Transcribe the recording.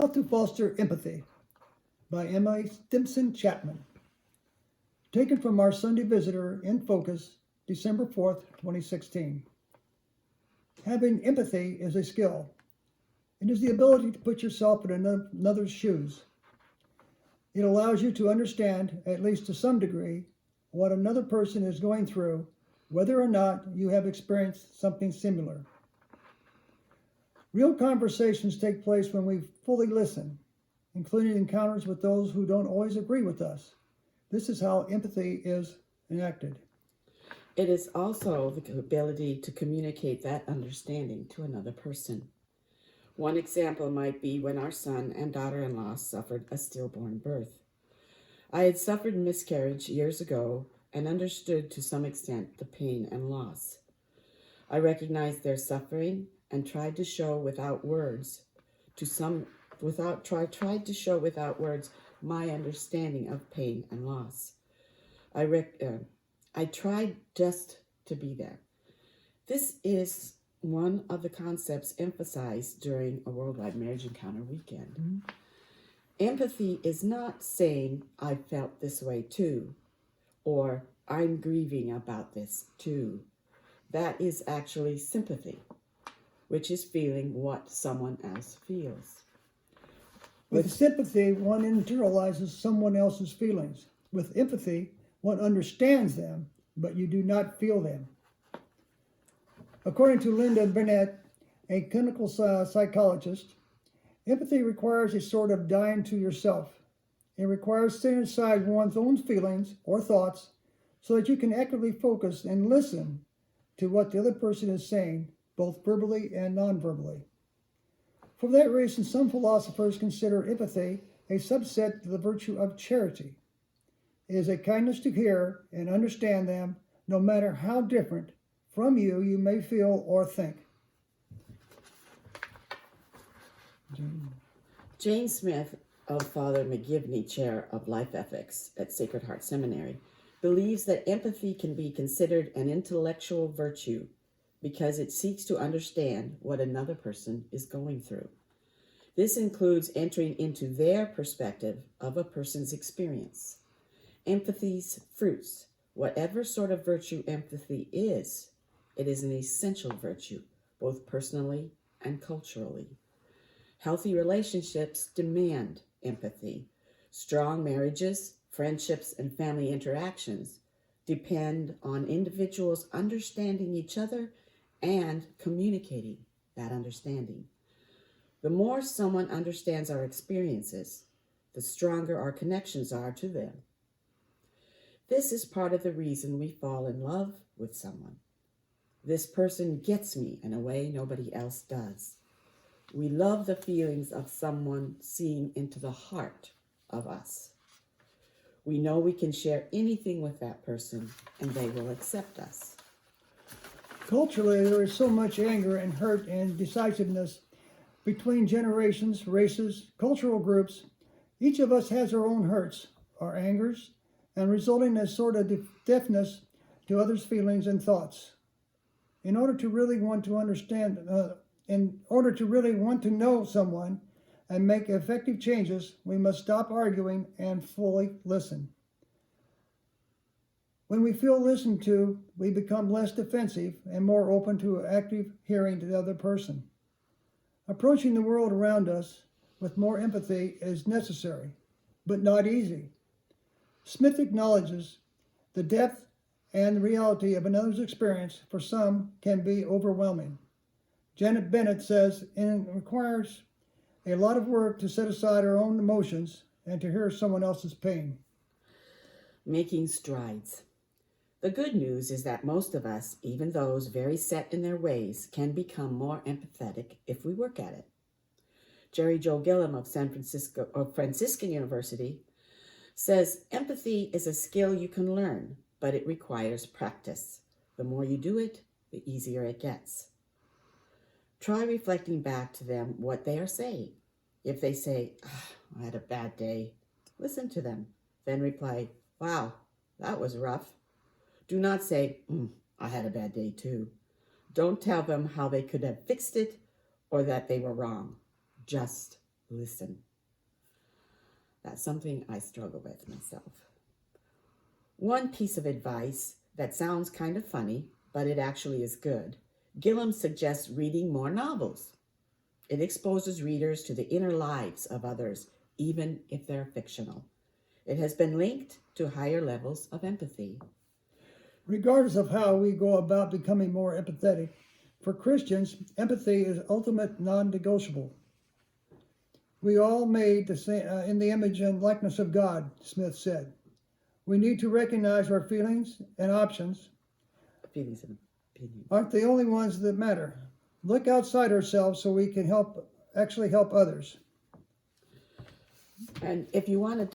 How to Foster Empathy by Emma Stimson Chapman. Taken from our Sunday Visitor in Focus, December 4th, 2016. Having empathy is a skill. It is the ability to put yourself in another's shoes. It allows you to understand, at least to some degree, what another person is going through, whether or not you have experienced something similar. Real conversations take place when we fully listen, including encounters with those who don't always agree with us. This is how empathy is enacted. It is also the ability to communicate that understanding to another person. One example might be when our son and daughter-in-law suffered a stillborn birth. I had suffered miscarriage years ago and understood to some extent the pain and loss. I recognized their suffering and tried to show without words my understanding of pain and loss. I tried just to be there. This is one of the concepts emphasized during a Worldwide Marriage Encounter weekend. Mm-hmm. Empathy is not saying, I felt this way too, or I'm grieving about this too. That is actually sympathy, which is feeling what someone else feels. With sympathy, one internalizes someone else's feelings. With empathy, one understands them, but you do not feel them. According to Linda Burnett, a clinical psychologist, empathy requires a sort of dying to yourself. It requires setting aside one's own feelings or thoughts so that you can actively focus and listen to what the other person is saying, both verbally and non-verbally. For that reason, some philosophers consider empathy a subset of the virtue of charity. It is a kindness to hear and understand them, no matter how different from you may feel or think. Jane Smith of Father McGivney Chair of Life Ethics at Sacred Heart Seminary believes that empathy can be considered an intellectual virtue because it seeks to understand what another person is going through. This includes entering into their perspective of a person's experience. Empathy's fruits, whatever sort of virtue empathy is, it is an essential virtue, both personally and culturally. Healthy relationships demand empathy. Strong marriages, friendships, and family interactions depend on individuals understanding each other and communicating that understanding. The more someone understands our experiences, the stronger our connections are to them. This is part of the reason we fall in love with someone. This person gets me in a way nobody else does. We love the feelings of someone seeing into the heart of us. We know we can share anything with that person and they will accept us. Culturally, there is so much anger and hurt and decisiveness between generations, races, cultural groups. Each of us has our own hurts, our angers, and resulting in a sort of deafness to others' feelings and thoughts. In order to really want to know someone and make effective changes, we must stop arguing and fully listen. When we feel listened to, we become less defensive and more open to active hearing to the other person. Approaching the world around us with more empathy is necessary, but not easy. Smith acknowledges the depth and the reality of another's experience for some can be overwhelming. Janet Bennett says it requires a lot of work to set aside our own emotions and to hear someone else's pain. Making strides. The good news is that most of us, even those very set in their ways, can become more empathetic if we work at it. Jerry Joe Gillum of Franciscan University says empathy is a skill you can learn, but it requires practice. The more you do it, the easier it gets. Try reflecting back to them what they are saying. If they say, I had a bad day, listen to them. Then reply, wow, that was rough. Do not say, I had a bad day too. Don't tell them how they could have fixed it or that they were wrong. Just listen. That's something I struggle with myself. One piece of advice that sounds kind of funny, but it actually is good. Gillum suggests reading more novels. It exposes readers to the inner lives of others, even if they're fictional. It has been linked to higher levels of empathy. Regardless of how we go about becoming more empathetic, for Christians, empathy is ultimate non-negotiable. We all made the same, in the image and likeness of God, Smith said. We need to recognize our feelings and options Feelings and opinions. aren't the only ones that matter. Look outside ourselves so we can actually help others. And if you want